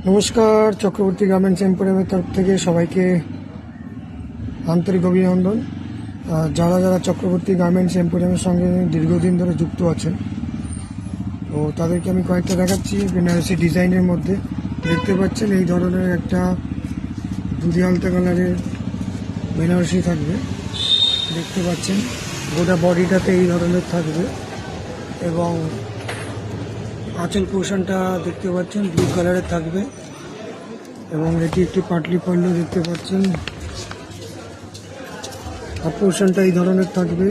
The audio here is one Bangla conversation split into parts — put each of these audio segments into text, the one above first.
নমস্কার, চক্রবর্তী গার্মেন্টস এম্পোরিয়ামের তরফ থেকে সবাইকে আন্তরিক অভিনন্দন। যারা যারা চক্রবর্তী গার্মেন্টস এম্পোরিয়ামের সঙ্গে দীর্ঘদিন ধরে যুক্ত আছেন, তো তাদেরকে আমি কয়েকটা দেখাচ্ছি বেনারসি ডিজাইনের মধ্যে। দেখতে পাচ্ছেন এই ধরনের একটা দুধি আলতা কালারের বেনারসি থাকবে। দেখতে পাচ্ছেন গোটা বডিটাতে এই ধরনের থাকবে এবং আঁচল পোর্শনটা দেখতে পাচ্ছেন ব্লু কালারের থাকবে এবং এটি একটি পাটলি পল্লু দেখতে পাচ্ছেন। হাফ পোর্শনটা এই ধরনের থাকবে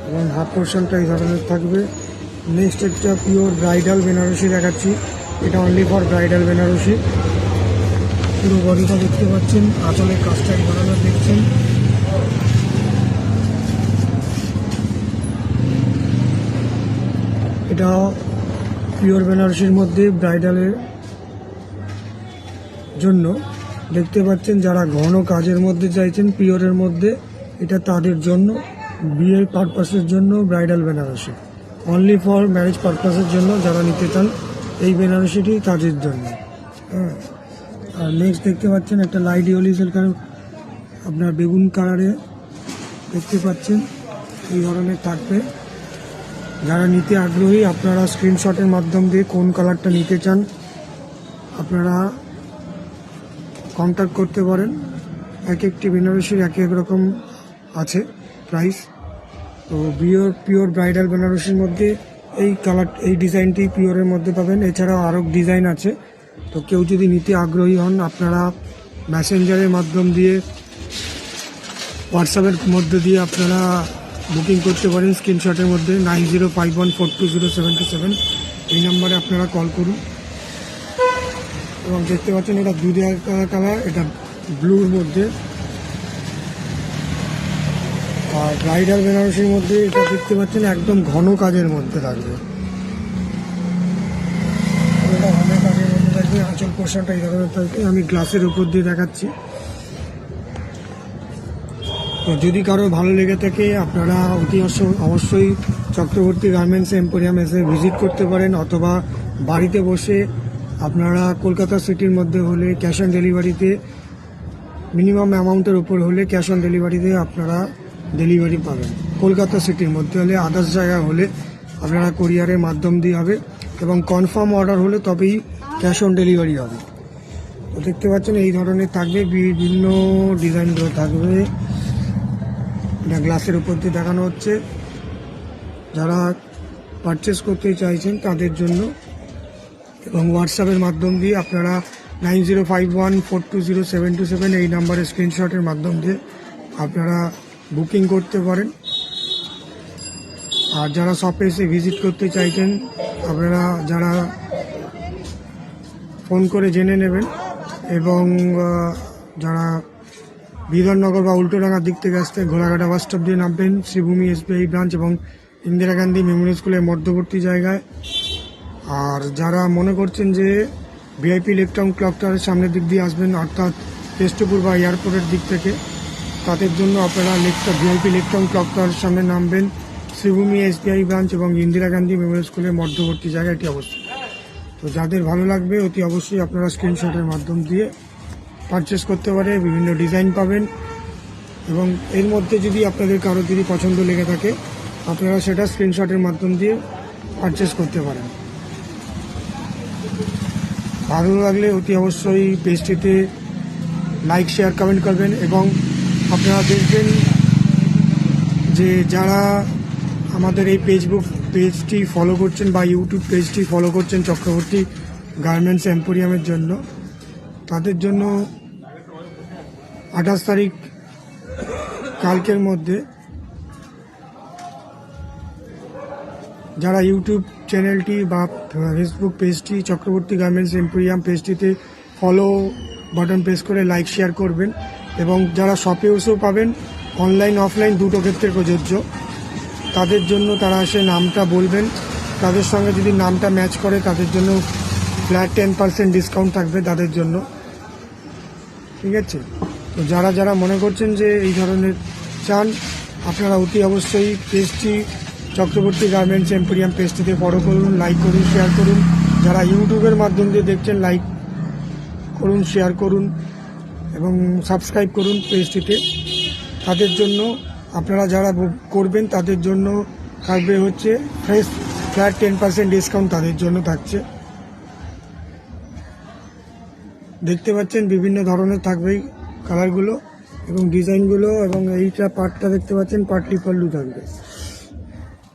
এবং হাফ পোর্শনটা এই ধরনের থাকবে। নেক্সট একটা পিওর ব্রাইডাল বেনারসি দেখাচ্ছি। এটা অনলি ফর ব্রাইডাল বেনারসি। পুরো বডিটা দেখতে পাচ্ছেন, আঁচলের কাজটা এই ধরনের দেখছেন। এটা পিওর বেনারসির মধ্যে ব্রাইডালের জন্য দেখতে পাচ্ছেন, যারা ঘন কাজের মধ্যে চাইছেন পিওরের মধ্যে, এটা তাদের জন্য। বিয়ের পারপাসের জন্য bridal Banarasi, only for marriage পারপাসের জন্য যারা নিতে চান এই বেনারসিটি তাদের জন্য। হ্যাঁ, আর নেক্সট দেখতে পাচ্ছেন একটা লাইট ইয়েলো কালার, আপনার বেগুন কালারে দেখতে পাচ্ছেন এই ধরনের থাকবে। যারা নিতে আগ্রহী আপনারা স্ক্রিনশটের মাধ্যম দিয়ে কোন কালারটা নিতে চান আপনারা কন্ট্যাক্ট করতে পারেন। এক একটি বেনারসির এক এক রকম আছে প্রাইস। তো পিওর ব্রাইডাল বেনারসির মধ্যে এই কালার, এই ডিজাইনটি পিওরের মধ্যে পাবেন। এছাড়াও আরও ডিজাইন আছে। তো কেউ যদি নিতে আগ্রহী হন আপনারা মেসেঞ্জারের মাধ্যম দিয়ে, হোয়াটসঅ্যাপের মধ্যে দিয়ে আপনারা বুকিং করতে পারেন। স্ক্রিনশটের মধ্যে 9051420727 এই নাম্বারে আপনারা কল করুন। এবং দেখতে পাচ্ছেন এটা দুধে কালার, এটা ব্লুর মধ্যে। আর ব্রাইডাল বেনারসির মধ্যে এটা দেখতে পাচ্ছেন একদম ঘন কাজের মধ্যে থাকবে। এটা ঘন কাজের মধ্যে থাকবে, আঁচল পোর্শনটা এই ধরনের থাকবে। আমি গ্লাসের উপর দিয়ে দেখাচ্ছি। তো যদি কারো ভালো লেগে থাকে আপনারা অবশ্যই চক্রবর্তী গার্মেন্টস এম্পোরিয়াম এসে ভিজিট করতে পারেন, অথবা বাড়িতে বসে আপনারা কলকাতা সিটির মধ্যে হলে ক্যাশ অন ডেলিভারিতে, মিনিমাম অ্যামাউন্টের উপর হলে ক্যাশ অন ডেলিভারিতে আপনারা ডেলিভারি পাবেন। কলকাতা সিটির মধ্যে হলে, আদার্স জায়গায় হলে আপনারা কোরিয়ারের মাধ্যম দিয়ে হবে এবং কনফার্ম অর্ডার হলে তবেই ক্যাশ অন ডেলিভারি হবে। তো দেখতে পাচ্ছেন এই ধরনের থাকবে, বিভিন্ন ডিজাইনগুলো থাকবে। এটা গ্লাসের উপর দিয়ে দেখানো হচ্ছে। যারা পারচেস করতে চাইছেন তাদের জন্য, এবং হোয়াটসঅ্যাপের মাধ্যম দিয়ে আপনারা 9051420727 এই নাম্বারে স্ক্রিনশটের মাধ্যম দিয়ে আপনারা বুকিং করতে পারেন। আর যারা শপে এসে ভিজিট করতে চাইছেন আপনারা যারা ফোন করে জেনে নেবেন। এবং যারা বিধাননগর বা উল্টোডাঙ্গার দিক থেকে আসতে ঘোড়াঘাটা বাস স্টপ দিয়ে নামবেন, শ্রীভূমি SBI ব্রাঞ্চ এবং ইন্দিরা গান্ধী মেমোরিয়াল স্কুলের মধ্যবর্তী জায়গায়। আর যারা মনে করছেন যে VIP লেকটাউন ক্লক টাওয়ারের সামনের দিক দিয়ে আসবেন, অর্থাৎ কেষ্টপুর বা এয়ারপোর্টের দিক থেকে, তাদের জন্য আপনারা VIP লেকটাউন ক্লক টাওয়ারের সামনে নামবেন। শ্রীভূমি SBI ব্রাঞ্চ এবং ইন্দিরা গান্ধী মেমোরিয়াল স্কুলের মধ্যবর্তী জায়গায় এটি অবস্থিত। তো যাদের ভালো লাগবে অতি অবশ্যই আপনারা স্ক্রিনশটের মাধ্যম দিয়ে পারচেস করতে পারে। বিভিন্ন ডিজাইন পাবেন এবং এর মধ্যে যদি আপনাদের কারো যদি পছন্দ লেগে থাকে আপনারা সেটা স্ক্রিনশটের মাধ্যম দিয়ে পারচেস করতে পারেন। ভালো লাগলে অতি অবশ্যই পেজটিতে লাইক, শেয়ার, কমেন্ট করবেন। এবং আপনারা দেখবেন যে যারা আমাদের এই পেজটি ফলো করছেন বা ইউটিউব পেজটি ফলো করছেন চক্রবর্তী গার্মেন্টস এম্পোরিয়ামের জন্য, তাদের জন্য 28 তারিখ কালকের মধ্যে যারা ইউটিউব চ্যানেলটি বা ফেসবুক পেজটি চক্রবর্তী গার্মেন্টস এম্পোরিয়াম পেজটিতে ফলো বাটন প্রেস করে লাইক, শেয়ার করবেন। এবং যারা শপে এসেও পাবেন, অনলাইন অফলাইন দুটো ক্ষেত্রে প্রযোজ্য, তাদের জন্য তারা এসে নামটা বলবেন। তাদের সঙ্গে যদি নামটা ম্যাচ করে তাদের জন্য ফ্ল্যাট 10% ডিসকাউন্ট থাকবে তাদের জন্য। ঠিক আছে? তো যারা যারা মনে করছেন যে এই ধরনের চান আপনারা অতি অবশ্যই পেজটি চক্রবর্তী গার্মেন্টস এম্পোরিয়াম পেজটিতে ফলো করুন, লাইক করুন, শেয়ার করুন যারা ইউটিউবের মাধ্যম দিয়ে দেখছেন লাইক করুন, শেয়ার করুন এবং সাবস্ক্রাইব করুন পেজটিতে। তাদের জন্য আপনারা যারা করবেন তাদের জন্য থাকবে হচ্ছে ফ্ল্যাট 10% ডিসকাউন্ট তাদের জন্য থাকছে। দেখতে পাচ্ছেন বিভিন্ন ধরনের থাকবে এই কালারগুলো এবং ডিজাইনগুলো, এবং এইটা পার্টটা দেখতে পাচ্ছেন পাটলি পাল্লু থাকবে।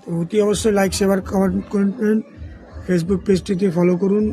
তো অতি অবশ্যই লাইক শেয়ার কমেন্ট করবেন, ফেসবুক পেজটিতে ফলো করুন।